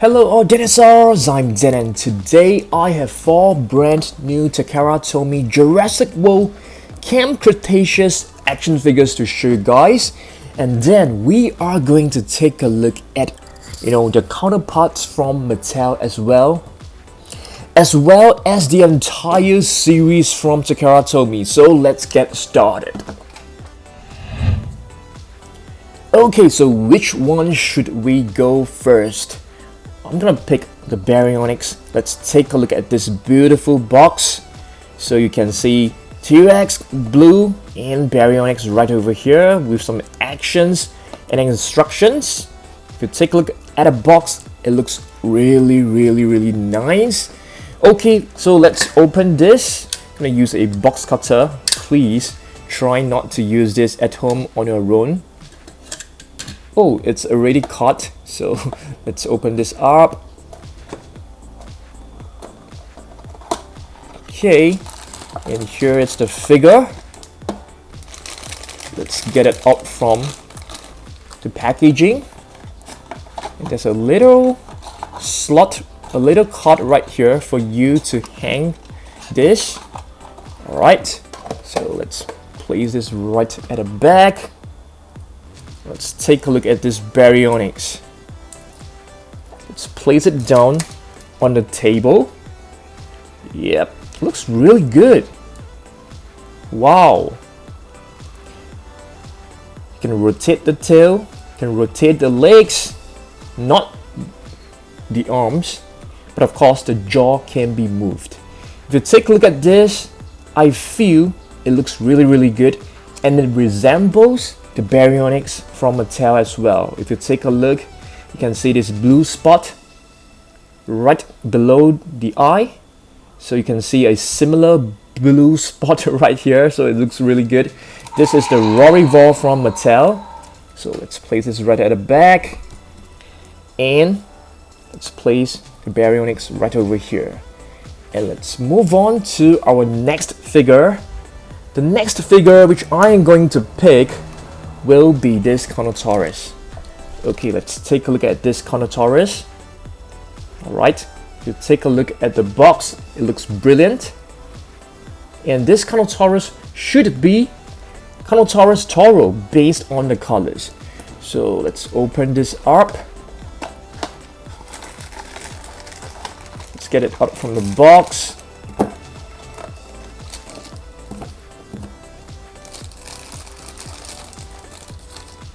Hello all dinosaurs, I'm Dan and today I have 4 brand new Takara Tomy Jurassic World Camp Cretaceous action figures to show you guys. And then we are going to take a look at the counterparts from Mattel as well as the entire series from Takara Tomy. So let's get started. Okay, so which one should we go first? I'm gonna pick the Baryonyx. Let's take a look at this beautiful box. So you can see T-Rex, blue, and Baryonyx right over here with some actions and instructions. If you take a look at a box, it looks really nice. Okay, so let's open this. I'm gonna use a box cutter. Please try not to use this at home on your own. Oh, it's already cut, so let's open this up. Okay, and here is the figure. Let's get it out from the packaging. And there's a little slot, a little cut right here for you to hang this. Alright, so let's place this right at the back. Let's take a look at this Baryonyx. Let's place it down on the table. Yep, looks really good. Wow. You can rotate the tail, you can rotate the legs, not the arms, but of course the jaw can be moved. If you take a look at this, I feel it looks really good, and it resembles the Baryonyx from Mattel as well. If you take a look, you can see this blue spot right below the eye. So you can see a similar blue spot right here. So it looks really good. This is the Rorivore from Mattel. So let's place this right at the back. And let's place the Baryonyx right over here. And let's move on to our next figure. The next figure which I am going to pick will be this Carnotaurus. Okay, let's take a look at this Carnotaurus. Alright, if you take a look at the box, it looks brilliant. And this Carnotaurus should be Carnotaurus Toro based on the colors. So let's open this up. Let's get it out from the box.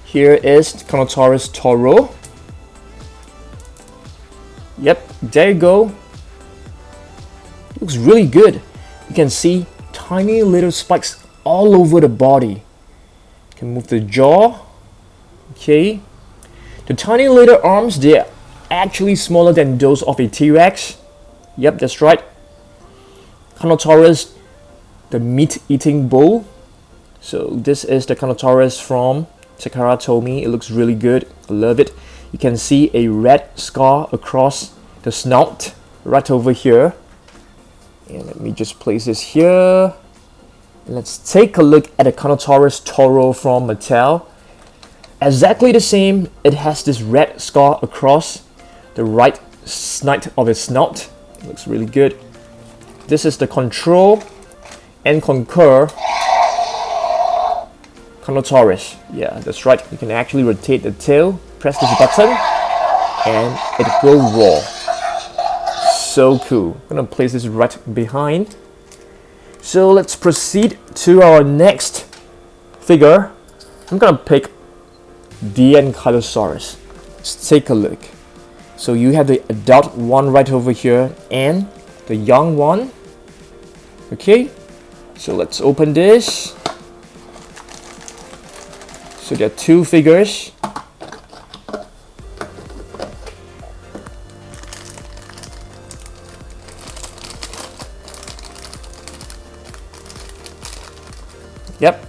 Here is Carnotaurus Toro. Yep, there you go. Looks really good. You can see tiny little spikes all over the body. You can move the jaw. Okay. The tiny little arms, they're actually smaller than those of a T-Rex. Yep, that's right. Carnotaurus, the meat-eating bull. So this is the Carnotaurus from Takara Tomy. It looks really good. I love it. You can see a red scar across the snout right over here. And let me just place this here. And let's take a look at the Carnotaurus Toro from Mattel. Exactly the same. It has this red scar across the right side of its snout. It looks really good. This is the Control and Conquer Carnotaurus. Yeah, that's right. You can actually rotate the tail, press this button, and it will roar. So cool. I'm gonna place this right behind. So let's proceed to our next figure. I'm gonna pick the Ankylosaurus. Let's take a look. So you have the adult one right over here and the young one. Okay, so let's open this. So there are 2 figures. Yep.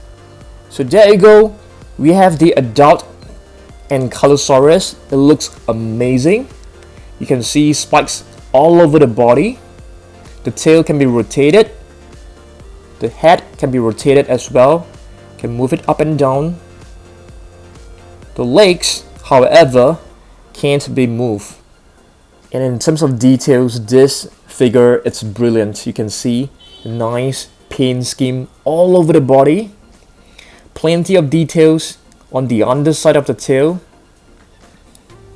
So there you go. We have the adult Ankylosaurus. It looks amazing. You can see spikes all over the body. The tail can be rotated. The head can be rotated as well. You can move it up and down. The legs, however, can't be moved. And in terms of details, this figure, it's brilliant. You can see a nice paint scheme all over the body. Plenty of details on the underside of the tail,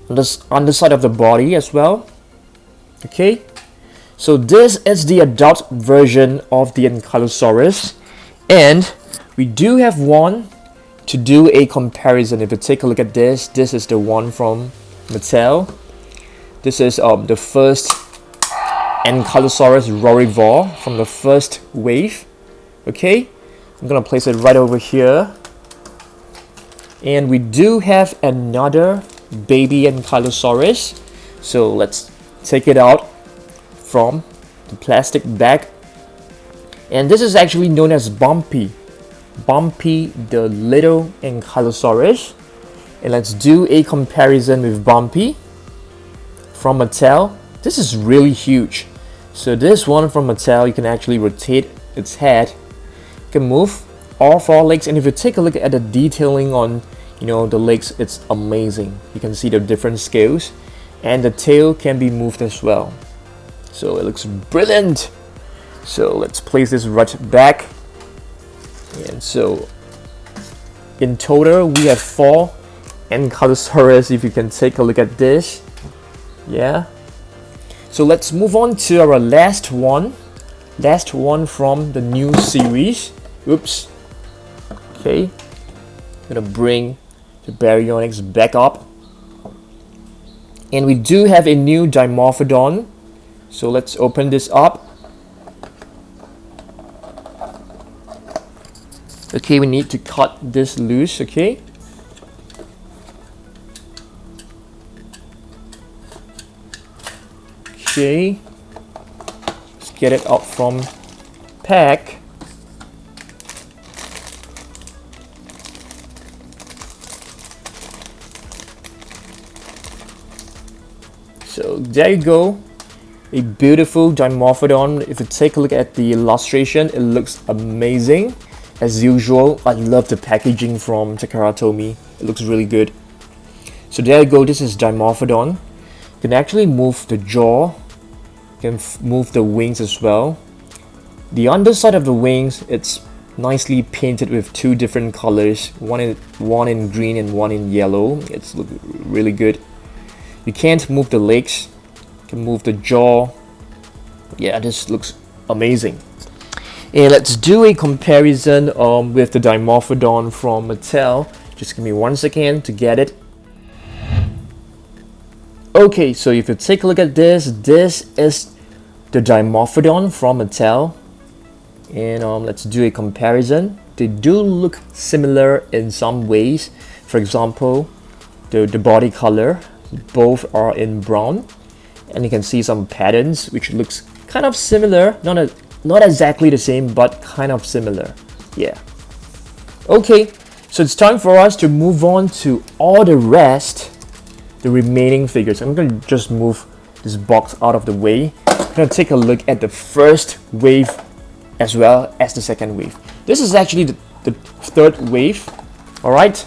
on the underside of the body as well. Okay, so this is the adult version of the Ankylosaurus, and we do have one to do a comparison. If you take a look at this, this is the one from Mattel. This is the first Ankylosaurus rorivore from the first wave. Okay, I'm gonna place it right over here. And we do have another baby Ankylosaurus. So let's take it out from the plastic bag. And this is actually known as Bumpy. Bumpy, the little Ankylosaurus. And let's do a comparison with Bumpy from Mattel. This is really huge. So this one from Mattel, you can actually rotate its head. You can move all four legs, and if you take a look at the detailing on, you know, the legs, it's amazing. You can see the different scales, and the tail can be moved as well. So it looks brilliant. So let's place this right back. And so in total, we have 4 Ankylosaurus. If you can take a look at this. Yeah, so let's move on to our last one from the new series. Oops. Okay, gonna bring the Baryonyx back up, and we do have a new Dimorphodon. So let's open this up. Okay, we need to cut this loose. Okay, okay, let's get it out from pack. So there you go, a beautiful Dimorphodon. If you take a look at the illustration, it looks amazing as usual. I love the packaging from Takara Tomy. It looks really good. So there you go, this is Dimorphodon. You can actually move the jaw, you can move the wings as well. The underside of the wings, it's nicely painted with 2 different colors, one in green and one in yellow. It's look really good. You can't move the legs, you can move the jaw. Yeah, this looks amazing. And let's do a comparison with the Dimorphodon from Mattel. Just give me 1 second to get it. Okay, so if you take a look at this, this is the Dimorphodon from Mattel. And let's do a comparison. They do look similar in some ways. For example, the body color, both are in brown, and you can see some patterns which looks kind of similar, not exactly the same, but kind of similar. Yeah. Okay, so it's time for us to move on to all the rest, the remaining figures. I'm going to just move this box out of the way. I'm going to take a look at the first wave as well as the second wave. This is actually the third wave. Alright,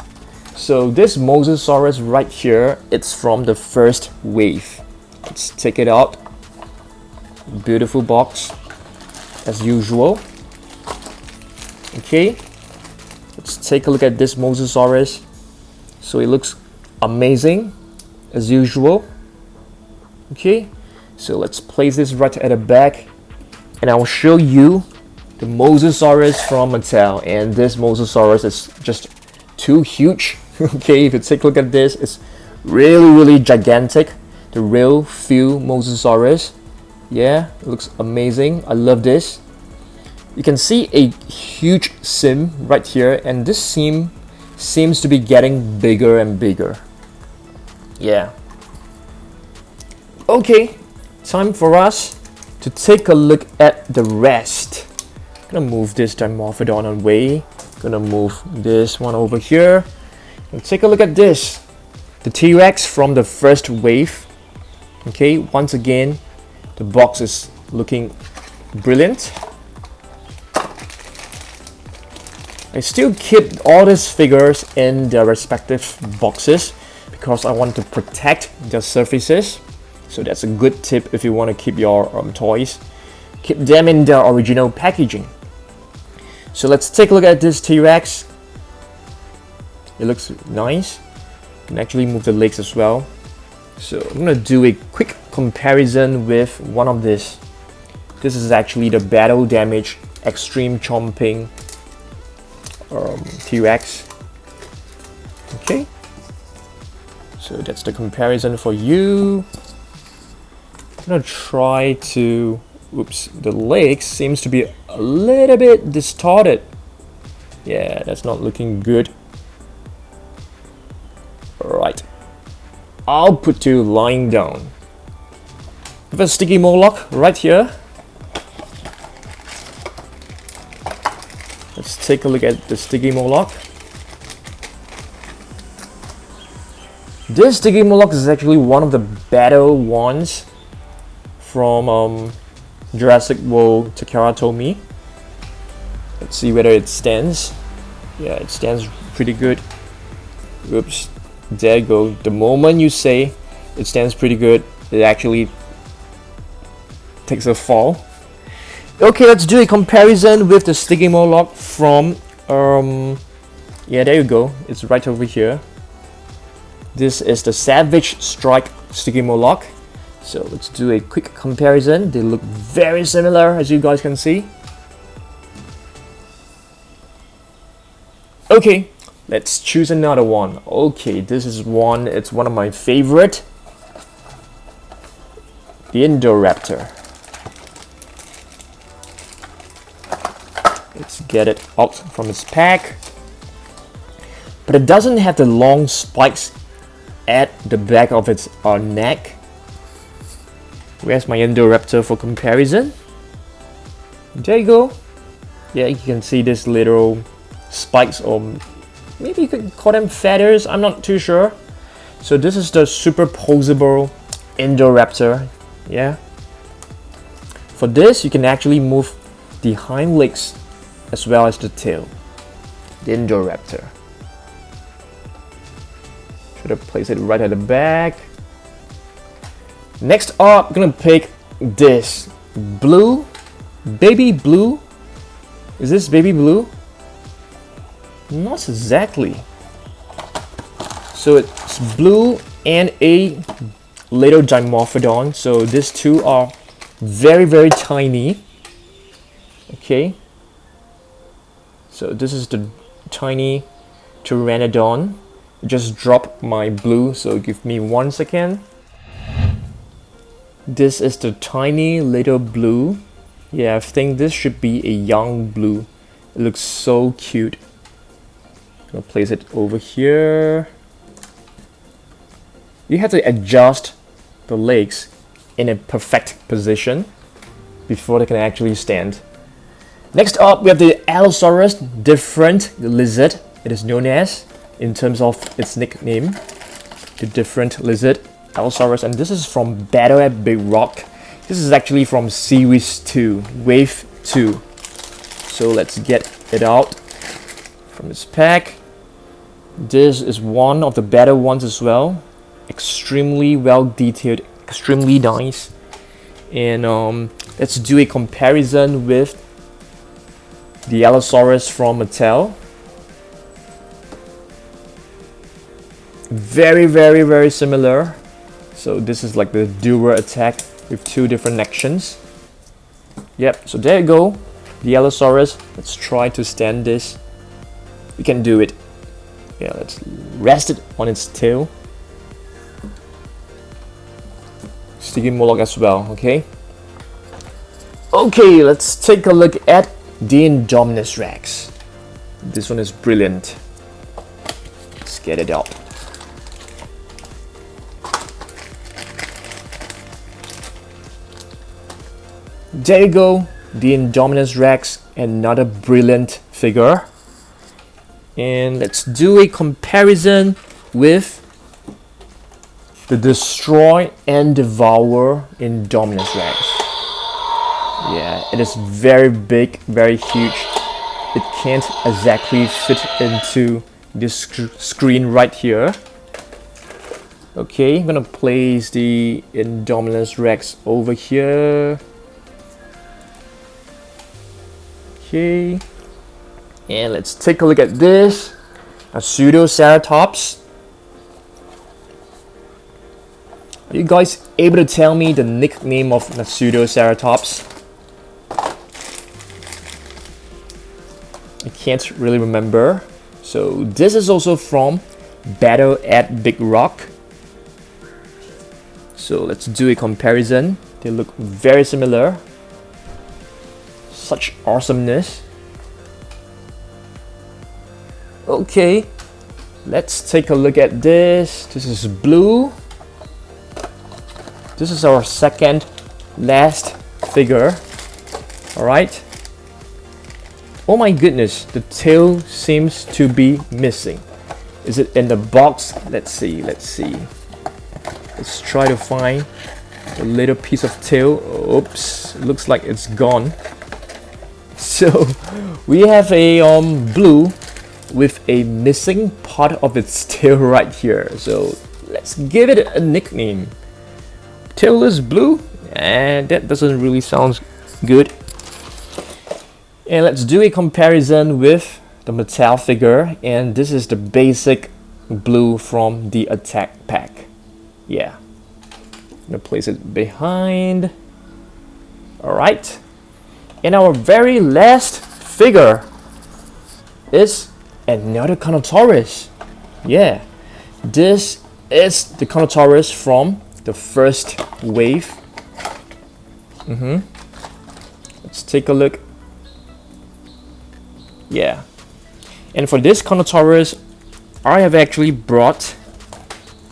so this Mosasaurus right here, it's from the first wave. Let's take it out. Beautiful box as usual. Okay, let's take a look at this Mosasaurus. So it looks amazing as usual. Okay, so let's place this right at the back, and I will show you the Mosasaurus from Mattel. And this Mosasaurus is just too huge. Okay, if you take a look at this, it's really gigantic. The real feel Mosasaurus. Yeah, it looks amazing. I love this. You can see a huge seam right here, and this seam seems to be getting bigger and bigger. Yeah. Okay, time for us to take a look at the rest. I'm gonna move this Dimorphodon away. Gonna move this one over here. And take a look at this. The T-Rex from the first wave. Okay, once again, the box is looking brilliant. I still keep all these figures in their respective boxes because I want to protect their surfaces. So that's a good tip if you want to keep your toys. Keep them in their original packaging. So let's take a look at this T-Rex. It looks nice. You can actually move the legs as well. So I'm gonna do a quick comparison with one of this. This is actually the battle damage extreme chomping T-Rex. Okay. So that's the comparison for you. I'm gonna try to, oops, the legs seems to be a little bit distorted. Yeah, that's not looking good. Right, I'll put you lying down. With a sticky Moloch right here. Let's take a look at the sticky Moloch. This sticky Moloch is actually one of the better ones from Jurassic World Takara Tomy. Let's see whether it stands. Yeah, it stands pretty good. Oops, there you go. The moment you say it stands pretty good, it actually takes a fall. Okay, let's do a comparison with the sticky Moloch from yeah, there you go. It's right over here. This is the Savage Strike sticky Moloch. So let's do a quick comparison. They look very similar, as you guys can see. Okay, let's choose another one. Okay, this is one, it's one of my favorite. The Indoraptor. Let's get it out from its pack. But it doesn't have the long spikes at the back of its neck. Where's my Indoraptor for comparison? There you go. Yeah, you can see this little spikes, or maybe you could call them feathers, I'm not too sure. So this is the superposable Indoraptor. Yeah. For this, you can actually move the hind legs as well as the tail. The Indoraptor. Should have placed it right at the back. Next up, I'm gonna pick this blue, baby blue. Is this baby blue? Not exactly. So it's blue and a little Dimorphodon. So these two are very, very tiny. Okay. So this is the tiny Pteranodon. Just drop my blue, so give me 1 second. This is the tiny little blue. Yeah, I think this should be a young blue. It looks so cute. I'll place it over here. You have to adjust the legs in a perfect position before they can actually stand. Next up, we have the Allosaurus, different lizard. It is known as, in terms of its nickname, the different lizard. Allosaurus, and this is from Battle at Big Rock. This is actually from Series 2, Wave 2. So let's get it out from its pack. This is one of the better ones as well. Extremely well detailed, extremely nice. And let's do a comparison with the Allosaurus from Mattel. Very, very, very similar. So this is like the dual attack with two different actions. Yep, so there you go. The Allosaurus. Let's try to stand this. We can do it. Yeah, let's rest it on its tail. Sticky Moloch as well, okay? Okay, let's take a look at the Indominus Rex. This one is brilliant. Let's get it out. There you go, the Indominus Rex, another brilliant figure. And let's do a comparison with the Destroy and Devour Indominus Rex. Yeah, it is very big, very huge. It can't exactly fit into this screen right here. Okay, I'm gonna place the Indominus Rex over here. Okay, and let's take a look at this. A Pseudoceratops. Are you guys able to tell me the nickname of the Pseudoceratops? I can't really remember. So this is also from Battle at Big Rock. So let's do a comparison. They look very similar. Such awesomeness. Okay, let's take a look at this. This is blue. This is our second last figure. Alright. Oh my goodness, the tail seems to be missing. Is it in the box? Let's see. Let's try to find a little piece of tail. Oops, looks like it's gone. So we have a blue with a missing part of its tail right here. So let's give it a nickname. Tailless blue, and that doesn't really sound good. And let's do a comparison with the Mattel figure, and this is the basic blue from the attack pack. Yeah, I'm gonna place it behind. Alright, and our very last figure is another Carnotaurus. Yeah, this is the Carnotaurus from the first wave. Let's take a look. Yeah, and for this Carnotaurus, I have actually brought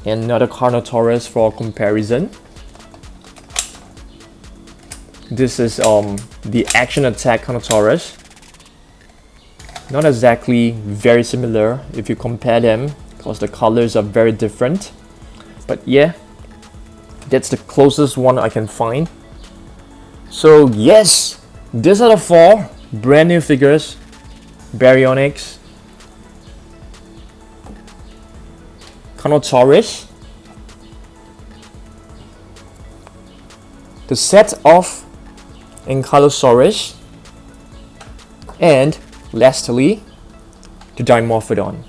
another Carnotaurus for comparison. This is the action attack Carnotaurus. Not exactly very similar if you compare them, because the colors are very different. But yeah, that's the closest one I can find. So yes, these are the 4 brand new figures. Baryonyx, Carnotaurus, the set of Ankylosaurus, and lastly, the Dimorphodon.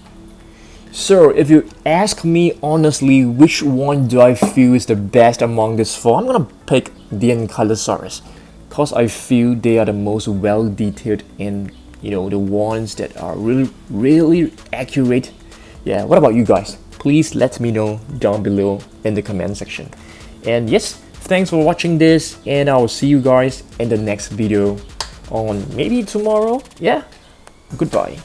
So if you ask me honestly, which one do I feel is the best among these 4, I'm gonna pick the Ankylosaurus, because I feel they are the most well detailed and the ones that are really accurate. Yeah, what about you guys? Please let me know down below in the comment section. And yes, thanks for watching this, and I will see you guys in the next video on maybe tomorrow. Yeah, goodbye.